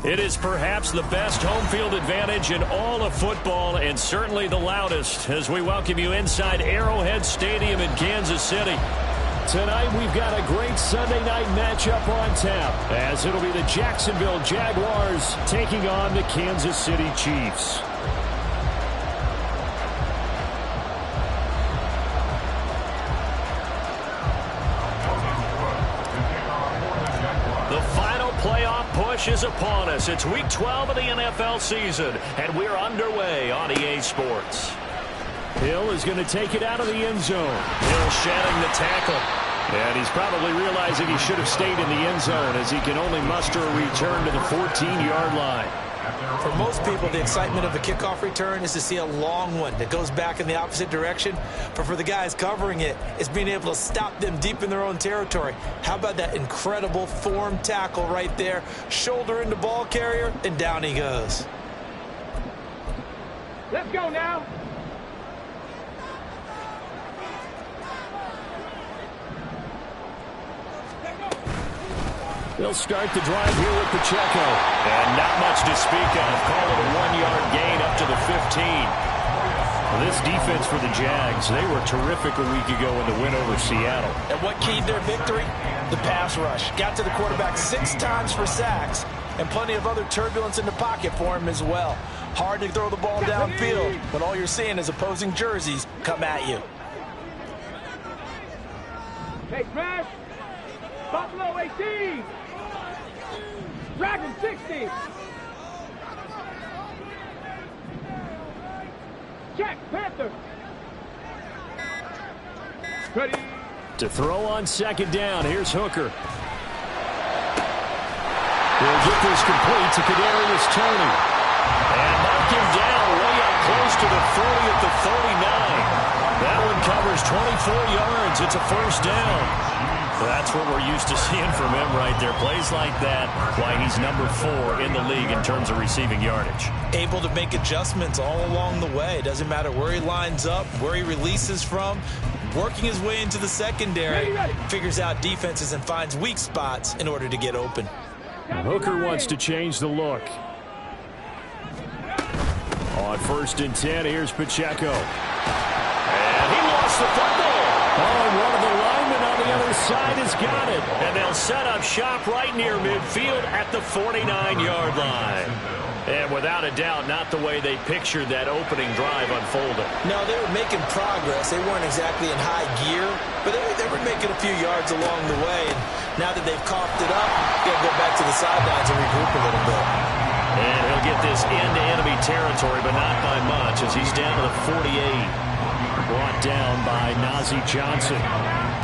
It is perhaps the best home field advantage in all of football, and certainly the loudest, as we welcome you inside Arrowhead Stadium in Kansas City. Tonight we've got a great Sunday night matchup on tap, as it'll be the Jacksonville Jaguars taking on the Kansas City Chiefs. Playoff push is upon us. It's week 12 of the NFL season, and we're underway on EA Sports. Hill is going to take it out of the end zone. Hill shedding the tackle. And he's probably realizing he should have stayed in the end zone, as he can only muster a return to the 14-yard line. For most people, the excitement of a kickoff return is to see a long one that goes back in the opposite direction. But for the guys covering it, it's being able to stop them deep in their own territory. How about that incredible form tackle right there? Shoulder into ball carrier, and down he goes. Let's go now. They'll start the drive here with Pacheco. And not much to speak of. Call it a 1-yard gain up to the 15. Well, this defense for the Jags, they were terrific a week ago in the win over Seattle. And what keyed their victory? The pass rush. Got to the quarterback 6 times for sacks, and plenty of other turbulence in the pocket for him as well. Hard to throw the ball downfield when all you're seeing is opposing jerseys come at you. Hey, Smash. Buffalo 18. Dragon 60. Check, Panther. Ready. To throw on second down, here's Hooker. He'll get this complete to Kadarius Toney. And knock him down way up close to the 40 at the 39. That one covers 24 yards. It's a first down. That's what we're used to seeing from him right there. Plays like that, why he's number 4 in the league in terms of receiving yardage. Able to make adjustments all along the way. Doesn't matter where he lines up, where he releases from. Working his way into the secondary. Figures out defenses and finds weak spots in order to get open. Hooker wants to change the look. On 1st and 10, here's Pacheco. And he lost the football. Oh, and one of the linemen on the other side has got it. And they'll set up shop right near midfield at the 49-yard line. And without a doubt, not the way they pictured that opening drive unfolding. No, they were making progress. They weren't exactly in high gear, but they were making a few yards along the way. And now that they've coughed it up, they'll go back to the sidelines and regroup a little bit. And he'll get this into enemy territory, but not by much, as he's down to the 48. Brought down by Nazeeh Johnson.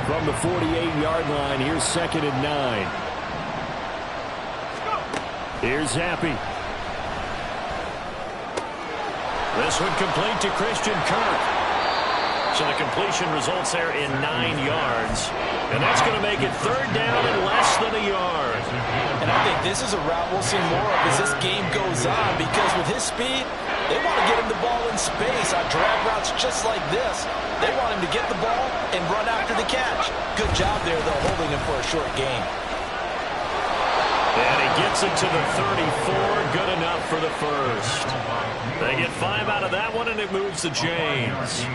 From the 48-yard line, here's 2nd and 9. Here's Happy. This one complete to Christian Kirk. So the completion results there in 9 yards. And that's going to make it 3rd down and less than a yard. And I think this is a route we'll see more of as this game goes on, because with his speed, they want to get him the ball in space on drag routes just like this. They want him to get the ball and run after the catch. Good job there, though, holding him for a short gain. And he gets it to the 34. Good enough for the first. They get 5 out of that one, and it moves to James.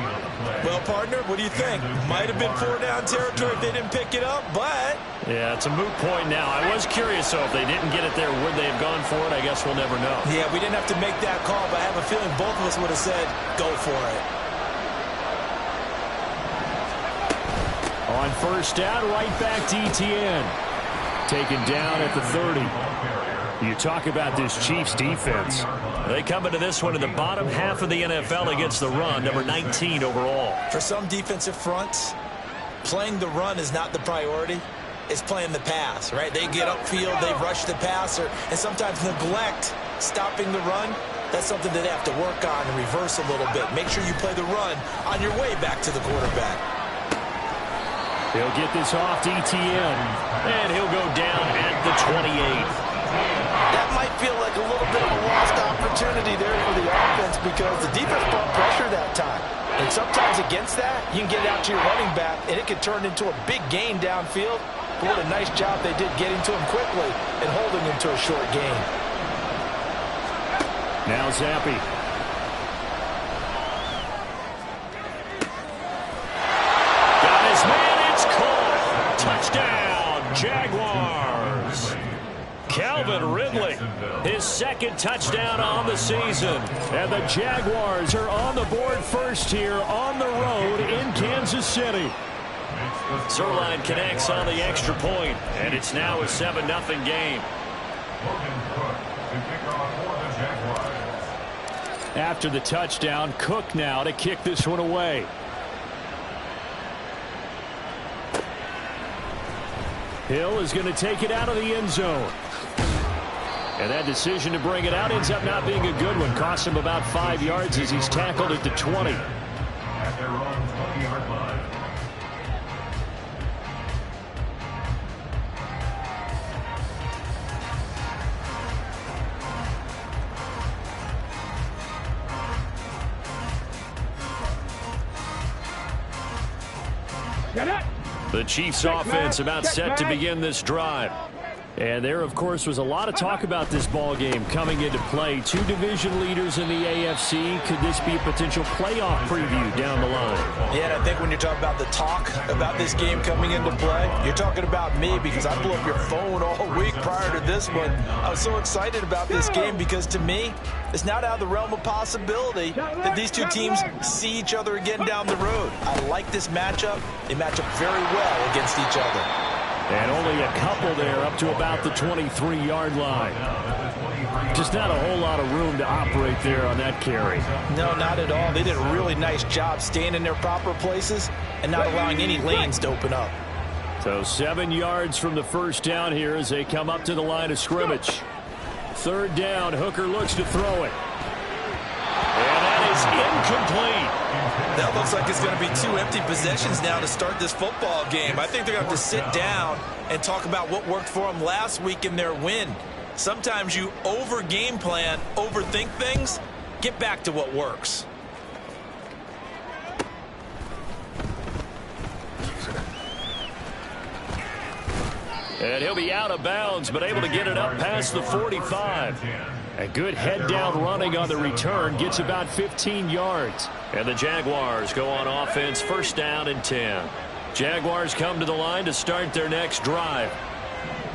Well, partner, what do you think? Might have been 4-down territory if they didn't pick it up, but... Yeah, it's a moot point now. I was curious, though, if they didn't get it there, would they have gone for it? I guess we'll never know. Yeah, we didn't have to make that call, but I have a feeling both of us would have said, go for it. On 1st down, right back to Etienne. Taken down at the 30. You talk about this Chiefs defense. They come into this one in the bottom half of the NFL against the run, number 19 overall. For some defensive fronts, playing the run is not the priority. It's playing the pass, right? They get upfield, they rush the passer, and sometimes neglect stopping the run. That's something that they have to work on and reverse a little bit. Make sure you play the run on your way back to the quarterback. He'll get this off to Etienne, and he'll go down at the 28. That might feel like a little bit of a lost opportunity there for the offense, because the defense brought pressure that time. And sometimes against that, you can get it out to your running back, and it can turn into a big gain downfield. But what a nice job they did getting to him quickly and holding him to a short gain. Now Zappi. Got his man. It's caught. Touchdown, Jaguars. Calvin Ridley, his second touchdown on the season. And the Jaguars are on the board first here on the road in Kansas City. Zerline connects on the extra point, and it's now a 7-0 game. After the touchdown, Cook now to kick this one away. Hill is going to take it out of the end zone. And that decision to bring it out ends up not being a good one. Costs him about 5 yards as he's tackled at the 20. At their own 20-yard line. The Chiefs offense about set to begin this drive. And there, of course, was a lot of talk about this ball game coming into play. Two division leaders in the AFC. Could this be a potential playoff preview down the line? Yeah, and I think when you're talking about the talk about this game coming into play, you're talking about me because I blew up your phone all week prior to this one. I was so excited about this game because, to me, it's not out of the realm of possibility that these two teams see each other again down the road. I like this matchup. They match up very well against each other. And only a couple there up to about the 23-yard line. Just not a whole lot of room to operate there on that carry. No, not at all. They did a really nice job staying in their proper places and not allowing any lanes to open up. So 7 yards from the first down here as they come up to the line of scrimmage. Third down, Hooker looks to throw it. And that is incomplete. That looks like it's going to be 2 empty possessions now to start this football game. I think they're going to have to sit down and talk about what worked for them last week in their win. Sometimes you over-game plan, overthink things. Get back to what works. And he'll be out of bounds, but able to get it up past the 45. A good head-down running on the return. Gets about 15 yards. And the Jaguars go on offense, first down and 10. Jaguars come to the line to start their next drive.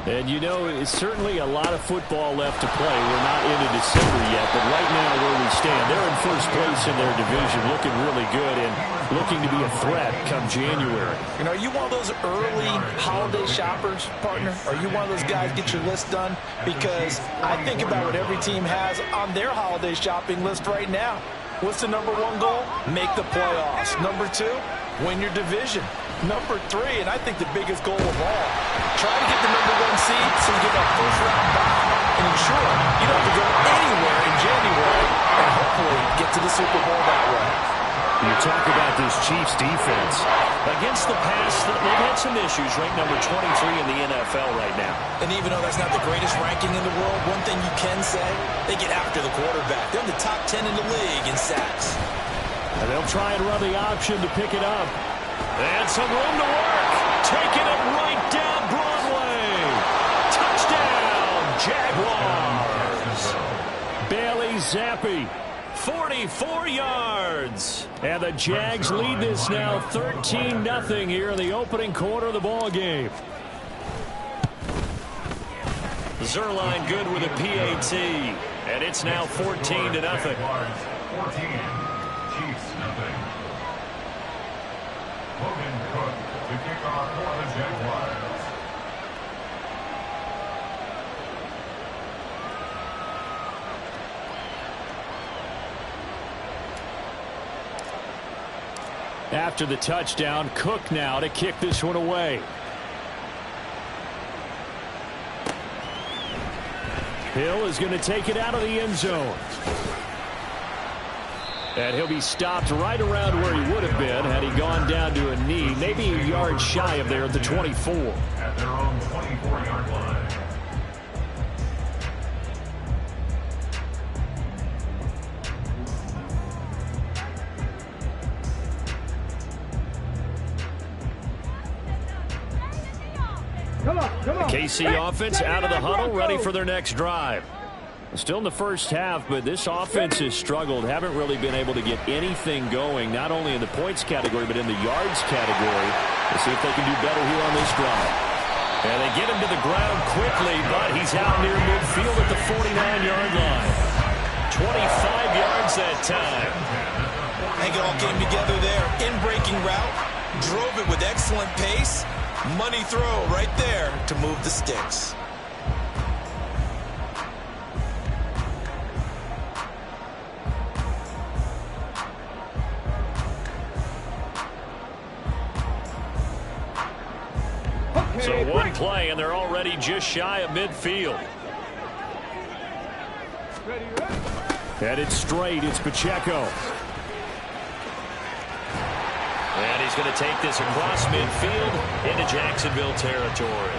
And, you know, it's certainly a lot of football left to play. We're not into December yet, but right now where we stand, they're in first place in their division, looking really good and looking to be a threat come January. You know, are you one of those early holiday shoppers, partner? Are you one of those guys get your list done? Because I think about what every team has on their holiday shopping list right now. What's the number 1 goal? Make the playoffs. Number 2, win your division. Number 3, and I think the biggest goal of all, try to get the number 1 seed so you get that first-round bye and ensure you don't have to go anywhere in January and hopefully get to the Super Bowl that way. You talk about this Chiefs defense. Against the pass, they've had some issues, ranked number 23 in the NFL right now. And even though that's not the greatest ranking in the world, one thing you can say, they get after the quarterback. They're in the top 10 in the league in sacks. And they'll try and run the option to pick it up. And some room to work. Taking it right down Broadway. Touchdown, Jaguars. Bailey Zappi, 44 yards. And the Jags lead this now 13-0 here in the opening quarter of the ball game. Zerline good with a PAT. And it's now 14-0. 14. Chiefs, nothing. Logan Cook to kick off for the Jaguars. After the touchdown, Cook now to kick this one away. Hill is going to take it out of the end zone. And he'll be stopped right around where he would have been had he gone down to a knee, maybe a yard shy of there at the 24. At their own 24-yard line. Come on. KC offense out of the huddle, ready for their next drive. Still in the first half, but this offense has struggled. Haven't really been able to get anything going, not only in the points category, but in the yards category. Let's see if they can do better here on this drive. And they get him to the ground quickly, but he's out near midfield at the 49-yard line. 25 yards that time. I think it all came together there. In-breaking route, drove it with excellent pace. Money throw right there to move the sticks. So one play, and they're already just shy of midfield. Headed straight, it's Pacheco. And he's going to take this across midfield into Jacksonville territory.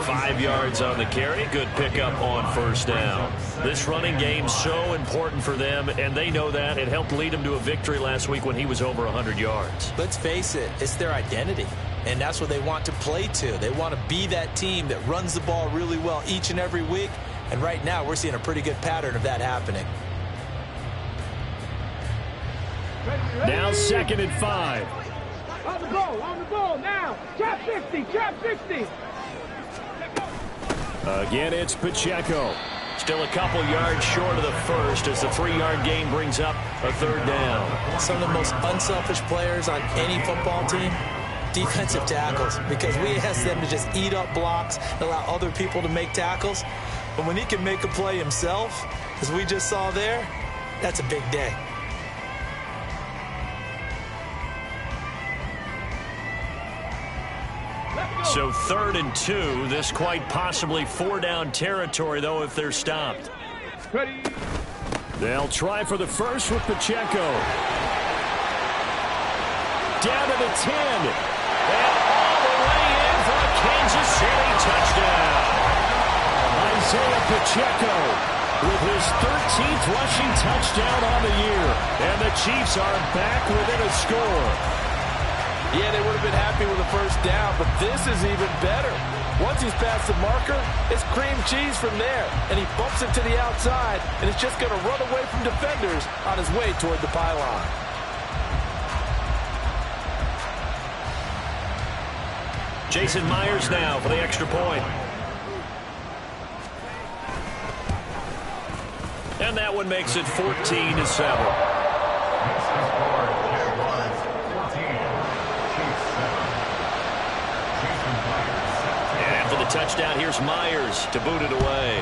5 yards on the carry. Good pickup on first down. This running game's so important for them, and they know that. It helped lead them to a victory last week when he was over 100 yards. Let's face it, it's their identity. And that's what they want to play to. They want to be that team that runs the ball really well each and every week. And right now, we're seeing a pretty good pattern of that happening. Now 2nd and 5. On the ball, now. Trap 60, trap 60. Again, it's Pacheco. Still a couple yards short of the first as the 3-yard gain brings up a 3rd down. Some of the most unselfish players on any football team, defensive tackles, because we ask them to just eat up blocks and allow other people to make tackles. But when he can make a play himself, as we just saw there, that's a big day. So 3rd and 2. This quite possibly 4-down territory, though, if they're stopped. Ready. They'll try for the first with Pacheco. Down to the 10. And all the way in for a Kansas City touchdown. Isaiah Pacheco with his 13th rushing touchdown on the year. And the Chiefs are back within a score. Yeah, they would have been happy with the first down, but this is even better. Once he's past the marker, it's cream cheese from there. And he bumps it to the outside, and it's just going to run away from defenders on his way toward the pylon. Jason Myers now for the extra point. And that one makes it 14-7. Touchdown. Here's Myers to boot it away.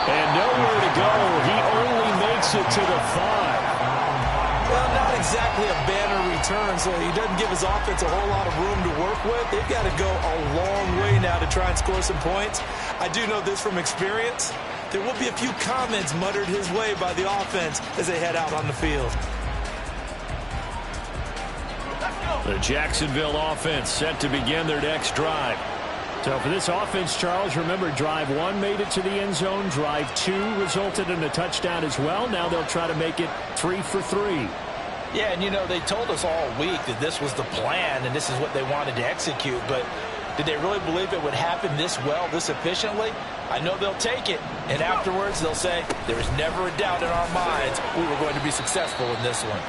And nowhere to go. He only makes it to the 5. Well, not exactly a banner return, so he doesn't give his offense a whole lot of room to work with. They've got to go a long way now to try and score some points. I do know this from experience. There will be a few comments muttered his way by the offense as they head out on the field. The Jacksonville offense set to begin their next drive. So for this offense, Charles, remember, drive 1 made it to the end zone. Drive 2 resulted in a touchdown as well. Now they'll try to make it 3 for 3. Yeah, and you know, they told us all week that this was the plan and this is what they wanted to execute, but did they really believe it would happen this well, this efficiently? I know they'll take it, and afterwards they'll say, there was never a doubt in our minds we were going to be successful in this one.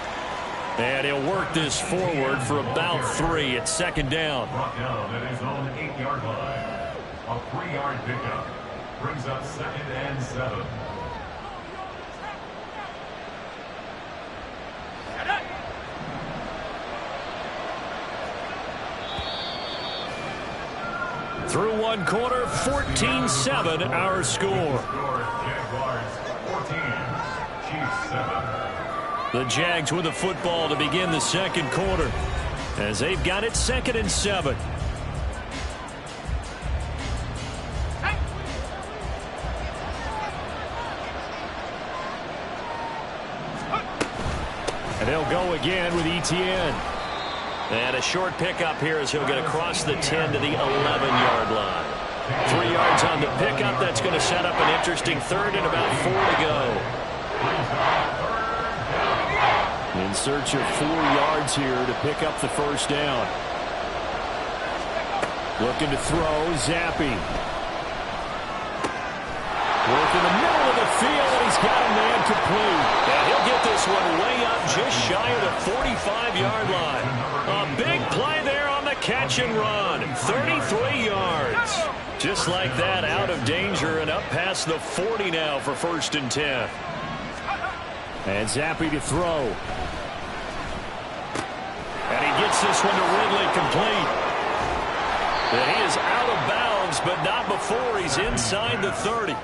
And he'll work this forward for about 3. It's 2nd down. Brought down at his own 8-yard line. A 3-yard pickup brings up 2nd and 7. Through one quarter, 14-7 our score. Jaguars 14, Chiefs 7. The Jags with the football to begin the 2nd quarter as they've got it 2nd and 7. And they'll go again with Etienne. And a short pickup here as he'll get across the 10 to the 11-yard line. 3 yards on the pickup. That's going to set up an interesting 3rd and about 4 to go. search of 4 yards here to pick up the first down. Looking to throw, Zappi. Work in the middle of the field, and he's got a man complete. And he'll get this one way up just shy of the 45-yard line. A big play there on the catch and run. 33 yards. Just like that, out of danger and up past the 40 now for 1st and 10. And Zappi to throw. And he gets this one to Ridley complete. And he is out of bounds, but not before he's inside the 30.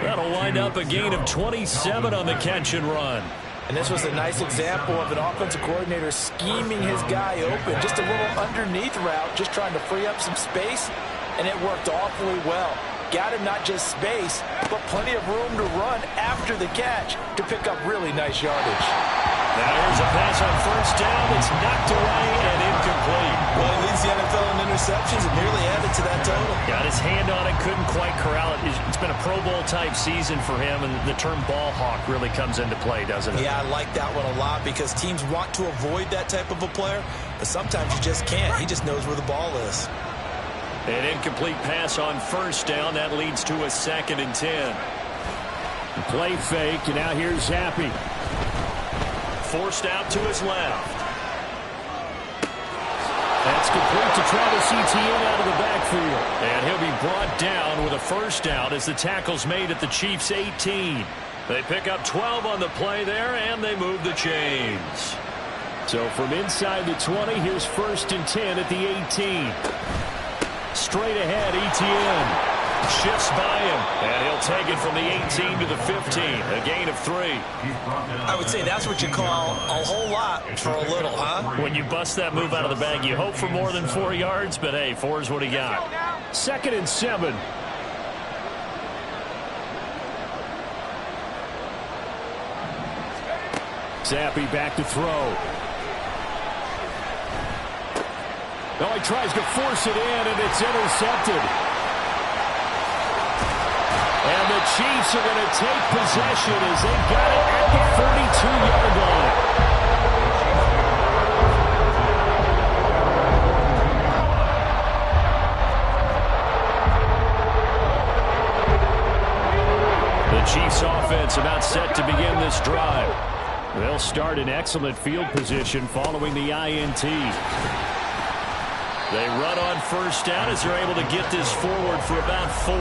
That'll wind up a gain of 27 on the catch and run. And this was a nice example of an offensive coordinator scheming his guy open. Just a little underneath route, just trying to free up some space, and it worked awfully well. Got him not just space, but plenty of room to run after the catch to pick up really nice yardage. Now here's a pass on 1st down. It's knocked away and incomplete. Well, he leads the NFL in interceptions and nearly added to that total. Got his hand on it, couldn't quite corral it. It's been a Pro Bowl-type season for him, and the term ball hawk really comes into play, doesn't it? Yeah, I like that one a lot because teams want to avoid that type of a player, but sometimes you just can't. He just knows where the ball is. An incomplete pass on 1st down. That leads to a 2nd and 10. Play fake, and now here's Zappi. Forced out to his left. That's complete to Travis Etienne out of the backfield. And he'll be brought down with a 1st down as the tackle's made at the Chiefs' 18. They pick up 12 on the play there, and they move the chains. So from inside the 20, here's 1st and 10 at the 18. Straight ahead, Etienne. Shifts by him, and he'll take it from the 18 to the 15. A gain of 3. I would say that's what you call a whole lot for a little, huh? When you bust that move out of the bag, you hope for more than 4 yards, but hey, 4 is what he got. 2nd and 7. Zappi back to throw. Oh, he tries to force it in, and it's intercepted. And the Chiefs are going to take possession as they've got it at the 42-yard line. The Chiefs offense about set to begin this drive. They'll start in excellent field position following the INT. They run on 1st down as they're able to get this forward for about 4.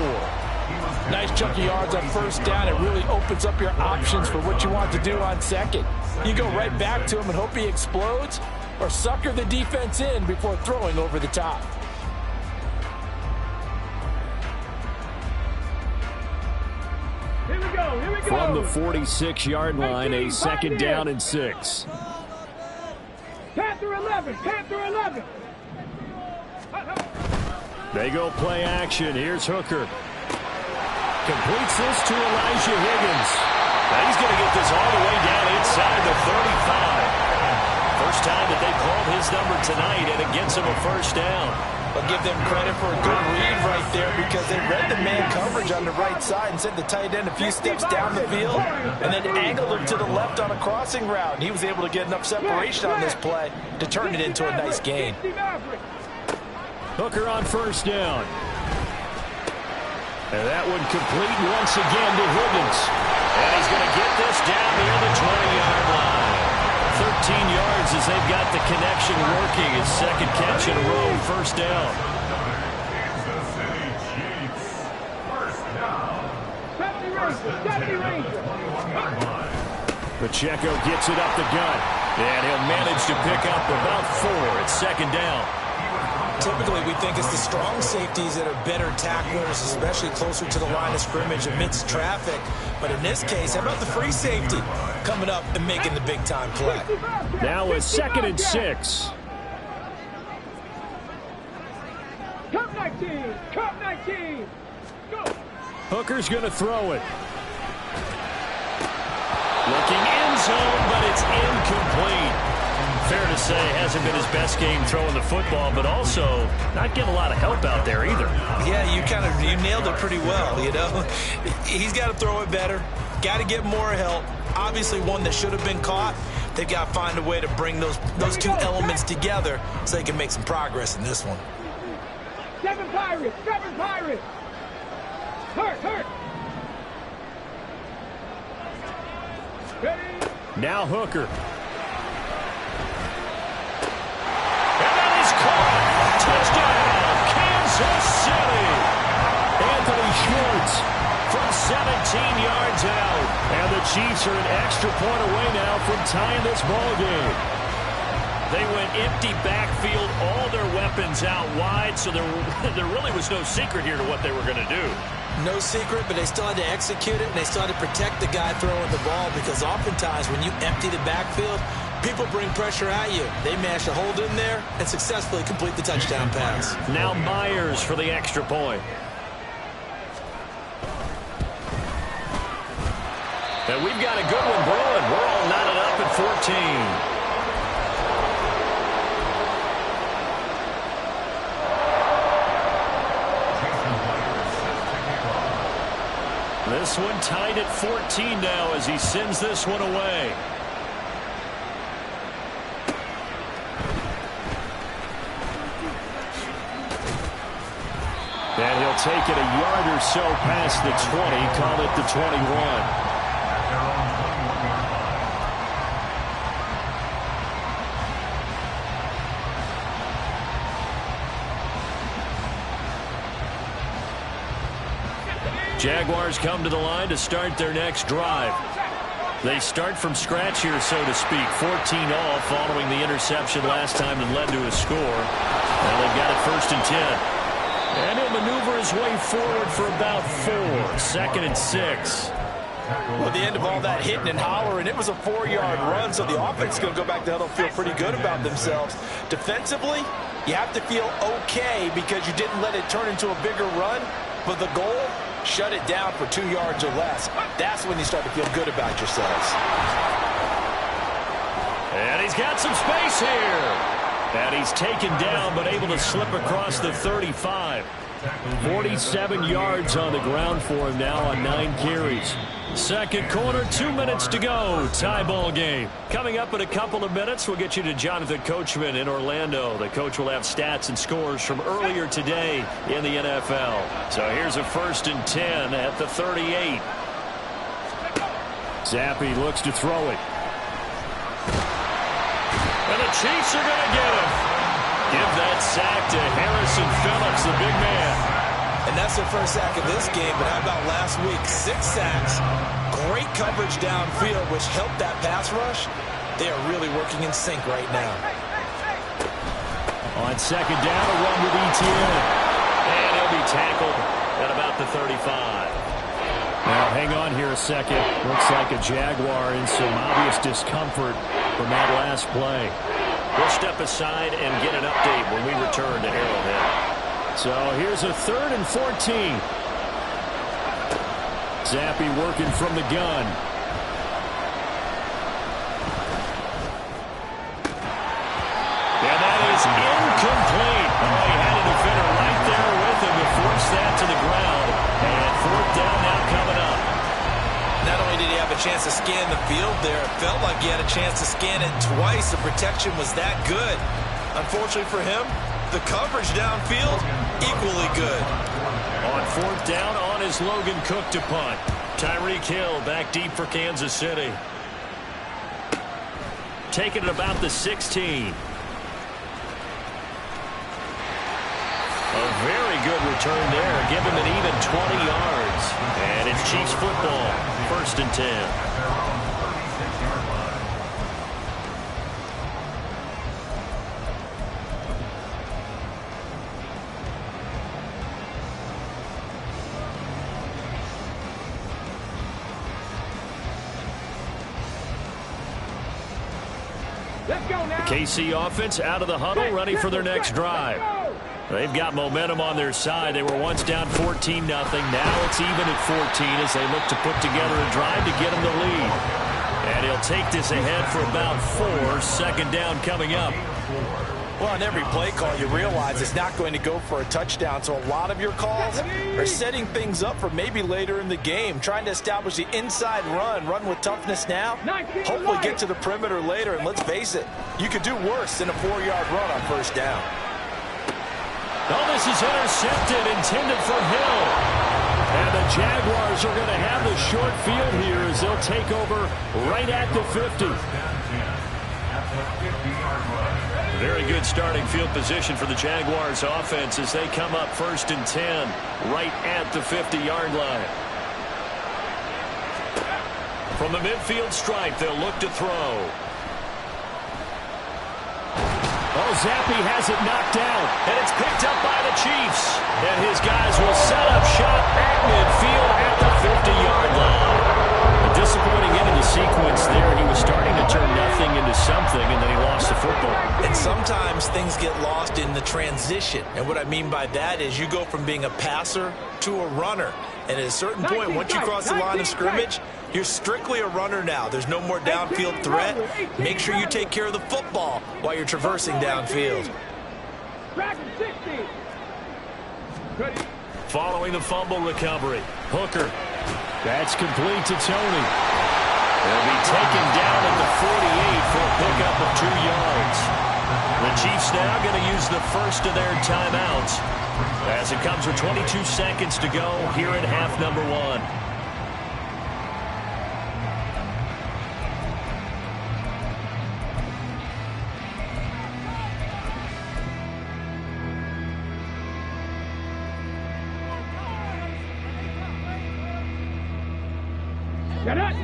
Nice chunky yards on 1st down. It really opens up your options for what you want to do on 2nd. You go right back to him and hope he explodes, or sucker the defense in before throwing over the top. Here we go, here we go. From the 46-yard line, a 2nd down and 6. Panther 11, Panther 11. They go play action. Here's Hooker. Completes this to Elijah Higgins. Now he's going to get this all the way down inside the 35. First time that they called his number tonight, and it gets him a 1st down. I'll give them credit for a good read right there because they read the man coverage on the right side and sent the tight end a few steps down the field and then angled him to the left on a crossing route. And he was able to get enough separation on this play to turn it into a nice gain. Hooker on 1st down. And that one complete once again to Higgins. And he's going to get this down near the 20-yard line. 13 yards as they've got the connection working. His 2nd catch in a row, 1st down. Kansas City Chiefs. 1st down. Pacheco gets it up the gut. And he'll manage to pick up about 4 at 2nd down. Typically, we think it's the strong safeties that are better tacklers, especially closer to the line of scrimmage amidst traffic. But in this case, how about the free safety coming up and making the big-time play? Now a 2nd and 6. Cup 19, Cup 19. Go. Hooker's going to throw it. Looking end zone, but it's incomplete. Fair to say, hasn't been his best game throwing the football, but also not getting a lot of help out there either. Yeah, you nailed it pretty well, you know. He's got to throw it better, got to get more help. Obviously one that should have been caught. They got to find a way to bring those two elements together so they can make some progress in this one. 7 Pirates, 7 Pirates. Hurt. Ready? Now Hooker. And that is caught. Touchdown, Kansas City. Anthony Schwartz from 17 yards out. And the Chiefs are an extra point away now from tying this ball game. They went empty backfield, all their weapons out wide, so there really was no secret here to what they were going to do. No secret, but they still had to execute it, and they still had to protect the guy throwing the ball, because oftentimes when you empty the backfield, people bring pressure at you. They managed to hold in there and successfully complete the touchdown pass. Now Myers for the extra point. And we've got a good one brewing. We're all knotted up at 14. This one tied at 14 now as he sends this one away. And he'll take it a yard or so past the 20, call it the 21. Jaguars come to the line to start their next drive. They start from scratch here, so to speak. 14 all following the interception last time that led to a score. And they've got it 1st and 10. And he'll maneuver his way forward for about 4. 2nd and 6. Well, the end of all that hitting and hollering, it was a 4-yard run, so the offense is going to go back to huddle and feel pretty good about themselves. Defensively, you have to feel okay because you didn't let it turn into a bigger run, but the goal, shut it down for 2 yards or less. That's when you start to feel good about yourselves. And he's got some space here. And he's taken down, but able to slip across the 35. 47 yards on the ground for him now on 9 carries. Second quarter, 2 minutes to go. Tie ball game. Coming up in a couple of minutes, we'll get you to Jonathan Coachman in Orlando. The coach will have stats and scores from earlier today in the NFL. So here's a 1st and 10 at the 38. Zappi looks to throw it. And the Chiefs are going to get him. Give that sack to Harrison Phillips, the big man. And that's their first sack of this game, but how about last week? 6 sacks, great coverage downfield, which helped that pass rush. They are really working in sync right now. On 2nd down, a run with Etienne. And he'll be tackled at about the 35. Now, hang on here a second. Looks like a Jaguar in some obvious discomfort from that last play. We'll step aside and get an update when we return to Arrowhead. So here's a 3rd and 14. Zappi working from the gun. And that is incomplete. Oh, he had a defender right there with him to force that to the ground. And 4th down now coming up. Not only did he have a chance to scan the field there, it felt like he had a chance to scan it twice. The protection was that good. Unfortunately for him, the coverage downfield, equally good. On 4th down, on is Logan Cook to punt. Tyreek Hill back deep for Kansas City. Taking it about the 16. A very good return there. Give him an even 20 yards. And it's Chiefs football. 1st and 10. KC offense out of the huddle, ready for their next drive. They've got momentum on their side. They were once down 14-0. Now it's even at 14 as they look to put together a drive to get them the lead. And he'll take this ahead for about 4. Second down coming up. Well, on every play call, you realize it's not going to go for a touchdown, so a lot of your calls are setting things up for maybe later in the game, trying to establish the inside run with toughness now, hopefully get to the perimeter later, and let's face it, you could do worse than a 4-yard run on first down. Oh, this is intercepted, intended for Hill. And the Jaguars are going to have the short field here as they'll take over right at the 50. Very good starting field position for the Jaguars offense as they come up 1st and 10 right at the 50-yard line. From the midfield stripe, they'll look to throw. Oh, Zappi has it knocked down, and it's picked up by the Chiefs. And his guys will set up shop at midfield at the 50-yard line. A disappointing end of the sequence there. He was starting to turn nothing into something, and then he lost the football. And sometimes things get lost in the transition. And what I mean by that is you go from being a passer to a runner. And at a certain point, once you cross the line of scrimmage, you're strictly a runner now. There's no more downfield threat. Make sure you take care of the football while you're traversing downfield. Following the fumble recovery, Hooker. That's complete to Tony. They'll be taken down at the 48 for a pickup of 2 yards. The Chiefs now going to use the first of their timeouts as it comes with 22 seconds to go here in half number 1.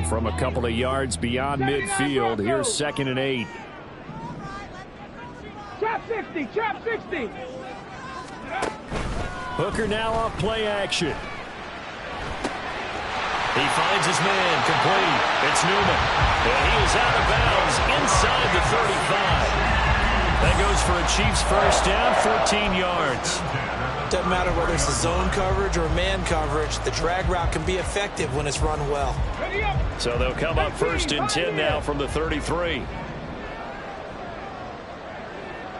From a couple of yards beyond midfield, here's 2nd and 8. Trap 60, trap 60. Hooker now off play action. He finds his man, complete. It's Newman. And he is out of bounds inside the 35. That goes for a Chiefs first down, 14 yards. Doesn't matter whether it's a zone coverage or man coverage, the drag route can be effective when it's run well. So they'll come up 1st and 10 now from the 33.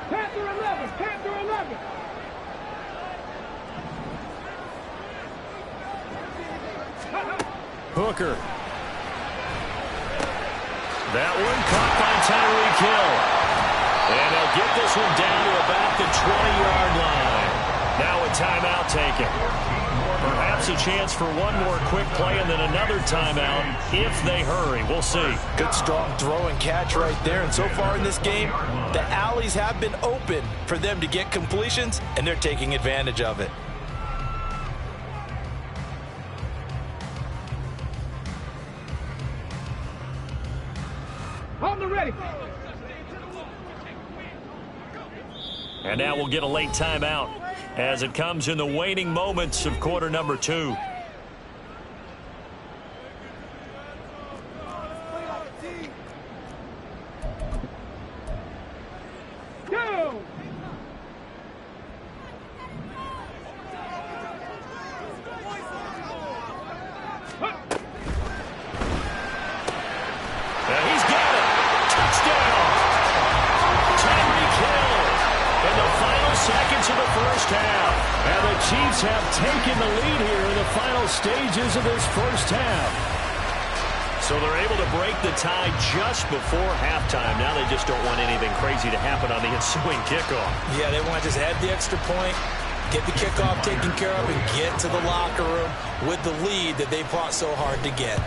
Panther 11, Panther 11. Hooker. That one caught by Tyreek Hill. And they'll get this one down to about the 20-yard line. Now a timeout taken. Perhaps a chance for one more quick play and then another timeout if they hurry. We'll see. Good strong throw and catch right there. And so far in this game, the alleys have been open for them to get completions, and they're taking advantage of it. On the ready. And now we'll get a late timeout as it comes in the waning moments of quarter number 2. Go! He's got it. Touchdown. Tyreek Hill in the final seconds of the first half. And the Chiefs have taken the lead here in the final stages of this first half. So they're able to break the tie just before halftime. Now they just don't want anything crazy to happen on the ensuing kickoff. Yeah, they want to just add the extra point, get the kickoff taken care of, and get to the locker room with the lead that they fought so hard to get.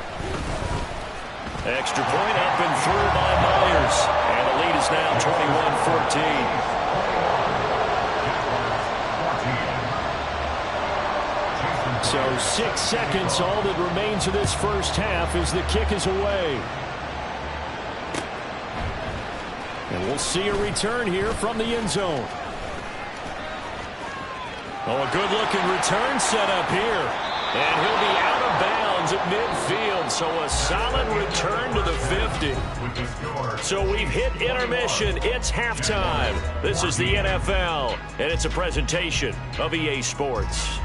Extra point up and through by Myers. And the lead is now 21-14. So 6 seconds, all that remains of this first half as the kick is away. And we'll see a return here from the end zone. Oh, a good-looking return set up here. And he'll be out of bounds at midfield, so a solid return to the 50. So we've hit intermission. It's halftime. This is the NFL, and it's a presentation of EA Sports.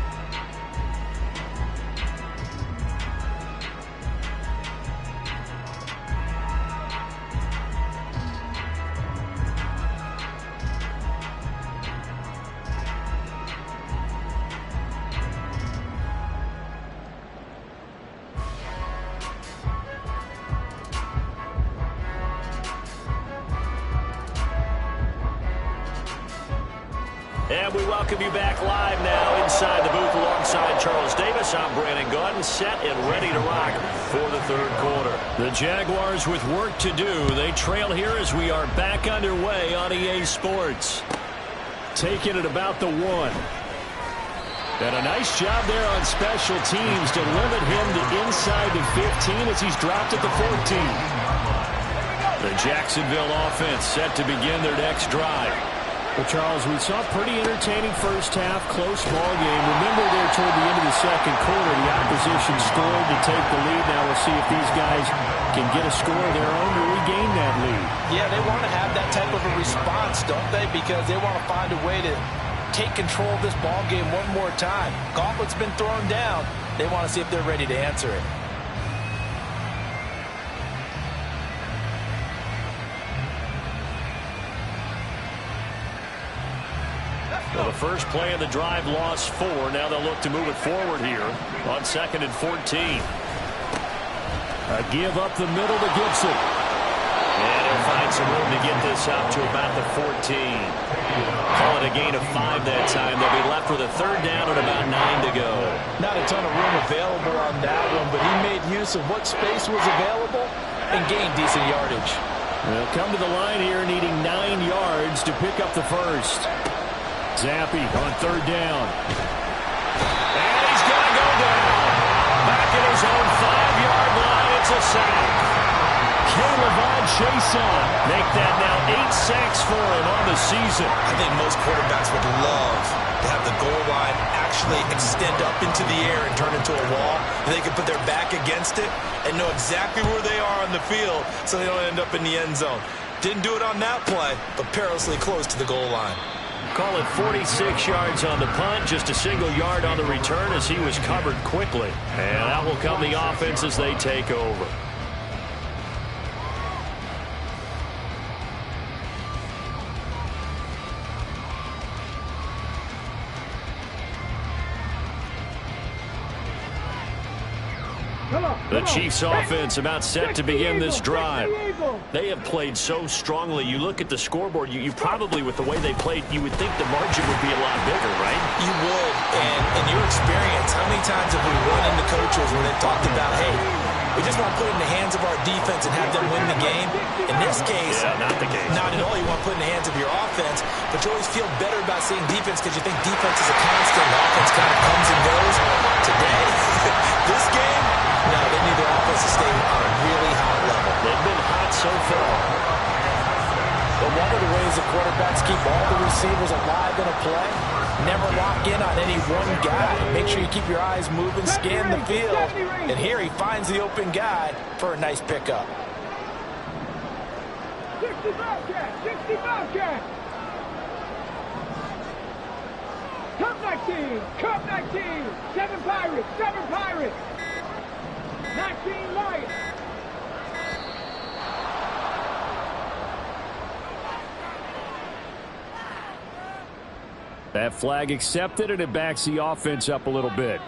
And we welcome you back live now inside the booth alongside Charles Davis. I'm Brandon Gaudin, set and ready to rock for the third quarter. The Jaguars with work to do. They trail here as we are back underway on EA Sports. Taking it about the 1. And a nice job there on special teams to limit him to inside the 15 as he's dropped at the 14. The Jacksonville offense set to begin their next drive. Well, Charles, we saw a pretty entertaining first half, close ball game. Remember there toward the end of the second quarter, the opposition scored to take the lead. Now we'll see if these guys can get a score of their own to regain that lead. Yeah, they want to have that type of a response, don't they? Because they want to find a way to take control of this ball game one more time. Gauntlet's been thrown down. They want to see if they're ready to answer it. Well, the first play of the drive lost 4. Now they'll look to move it forward here on 2nd and 14. A give up the middle to Gibson. And he'll find some room to get this up to about the 14. Call it a gain of 5 that time. They'll be left with a third down and about 9 to go. Not a ton of room available on that one, but he made use of what space was available and gained decent yardage. They'll come to the line here needing 9 yards to pick up the first. Zappi on third down. And he's going to go down. Back at his own 5-yard line. It's a sack. K'Lavon Chaisson make that now 8 sacks for him on the season. I think most quarterbacks would love to have the goal line actually extend up into the air and turn into a wall. They can put their back against it and know exactly where they are on the field so they don't end up in the end zone. Didn't do it on that play, but perilously close to the goal line. Call it 46 yards on the punt, just a single yard on the return as he was covered quickly. And that will come the offense as they take over. The Chiefs offense about set to begin this drive. They have played so strongly. You look at the scoreboard, you probably, with the way they played, you would think the margin would be a lot bigger, right? You would. And in your experience, how many times have we run into coaches where they've talked about, hey, we just want to put it in the hands of our defense and have them win the game? In this case, not the case. Not at all. You want to put it in the hands of your offense, but you always feel better about seeing defense because you think defense is a constant. Offense kind of comes and goes. Today, this game, no, they need their offense to stay on a really high level. They've been hot so far. But one of the ways the quarterbacks keep all the receivers alive in a play, never lock in on any one guy. Make sure you keep your eyes moving, scan the field. And here he finds the open guy for a nice pickup. 60 Bobcat! 60 Bobcat! Cup 19! Cup 19! 7 Pirates! 7 Pirates! 19 Lions! That flag accepted, and it backs the offense up a little bit.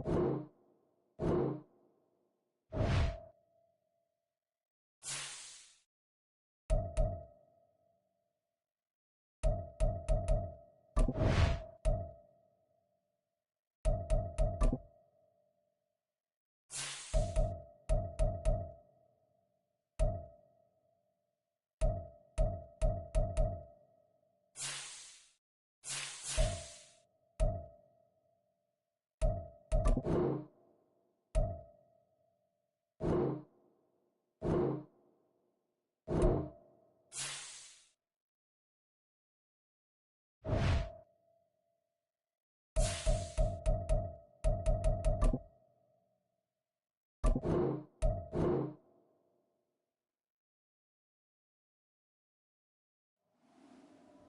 you